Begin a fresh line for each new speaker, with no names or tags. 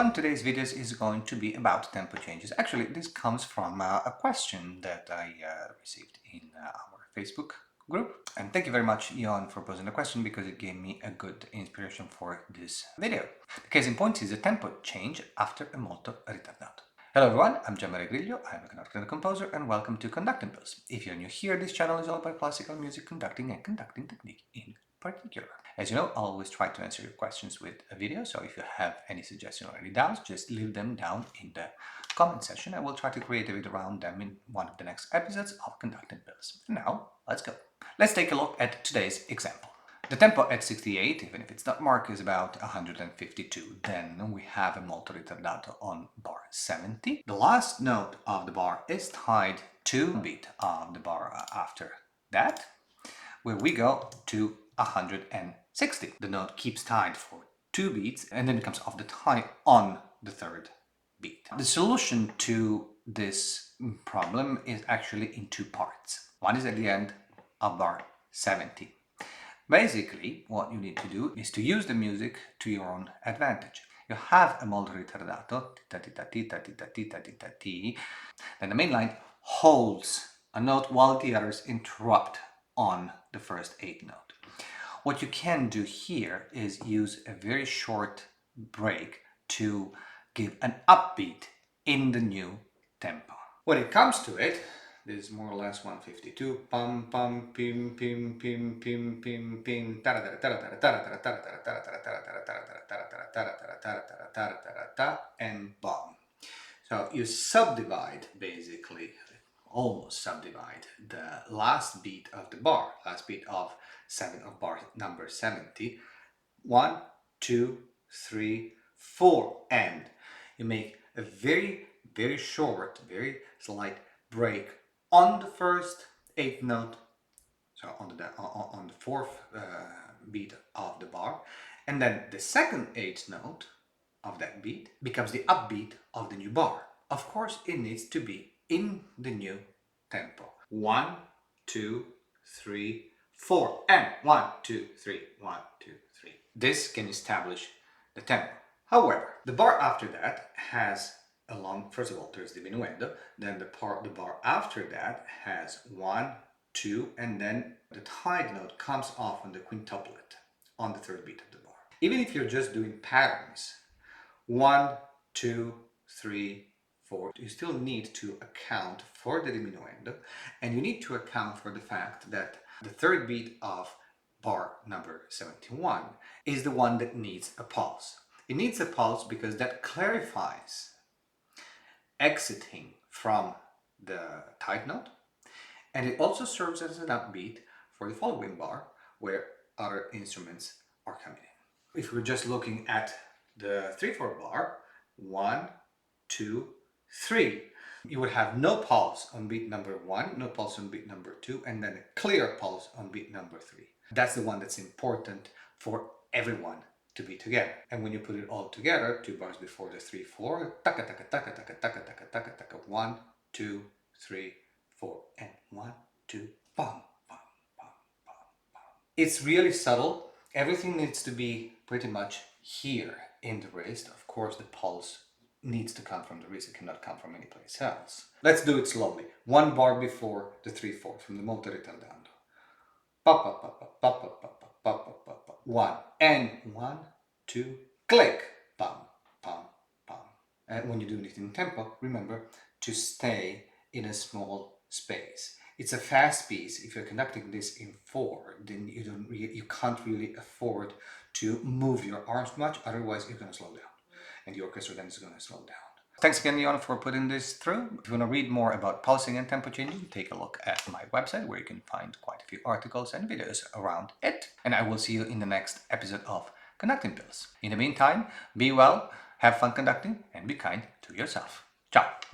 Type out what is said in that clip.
everyone, today's videos is going to be about tempo changes. Actually, this comes from a question that I received in our Facebook group. And thank you very much, Ion, for posing the question because it gave me a good inspiration for this video. The case in point is a tempo change after a molto ritardato. Hello everyone, I'm Gianmaria Griglio, I'm a conductor and composer, and welcome to Conducting Pills. If you're new here, this channel is all about classical music conducting and conducting technique in particular. As you know, I'll always try to answer your questions with a video, so if you have any suggestions or any doubts, just leave them down in the comment section and we'll try to create a video around them in one of the next episodes of Conducting Pills. And now, let's go. Let's take a look at today's example. The tempo at 68, even if it's not marked, is about 152. Then we have a molto ritardato on bar 70. The last note of the bar is tied to the beat of the bar after that, where we go to 160. The note keeps tied for 2 beats and then it comes off the tie on the 3rd beat. The solution to this problem is actually in 2 parts. One is at the end of bar 70. Basically, what you need to do is to use the music to your own advantage. You have a molto ritardato, then the main line holds a note while the others interrupt on the first 8th note. What you can do here is use a very short break to give an upbeat in the new tempo. When it comes to it, this is more or less 152. Pum pum pim pim pim pim pim pim and bum. So you subdivide, basically, almost subdivide the last beat of the bar, last beat of bar number 70. 1, 2, 3, 4, and you make a very short, very slight break on the first 8th note, so on the 4th beat of the bar, and then the second 8th note of that beat becomes the upbeat of the new bar. Of course, it needs to be in the new tempo. 1, 2, 3, 4, and 1, 2, 3, 1, 2, 3. This can establish the tempo. However, the bar after that has first of all, there's the diminuendo, then the bar after that has 1, 2, and then the tied note comes off on the quintuplet on the 3rd beat of the bar. Even if you're just doing patterns, 1, 2, 3, 4, you still need to account for the diminuendo, and you need to account for the fact that the 3rd beat of bar number 71 is the one that needs a pulse. It needs a pulse because that clarifies exiting from the tied note, and it also serves as an upbeat for the following bar where other instruments are coming in. If we're just looking at the 3/4 bar, 1, 2, 3, you would have no pulse on beat number 1, no pulse on beat number 2, and then a clear pulse on beat number 3. That's the one that's important for everyone to be together. And when you put it all together, 2 bars before the 3/4, taka taka taka taka taka taka taka taka, 1, 2, 3, 4, and 1, 2, bum bum bum bum bum. It's really subtle. Everything needs to be pretty much here in the wrist. Of course, the pulse needs to come from the wrist. It cannot come from any place else. Let's do it slowly. 1 bar before the 3/4 from the molto ritardando. Pa pa pa pa pa pa pa pa pa pa pa. 1 and 1, 2, click, pum, pum, pum. And when you're doing it in tempo, remember to stay in a small space. It's a fast piece. If you're conducting this in 4, then you can't really afford to move your arms much, otherwise you're going to slow down, and the orchestra then is going to slow down. Thanks again, Ion, for putting this through. If you want to read more about pulsing and tempo changing, take a look at my website where you can find quite a few articles and videos around it. And I will see you in the next episode of Conducting Pills. In the meantime, be well, have fun conducting, and be kind to yourself. Ciao!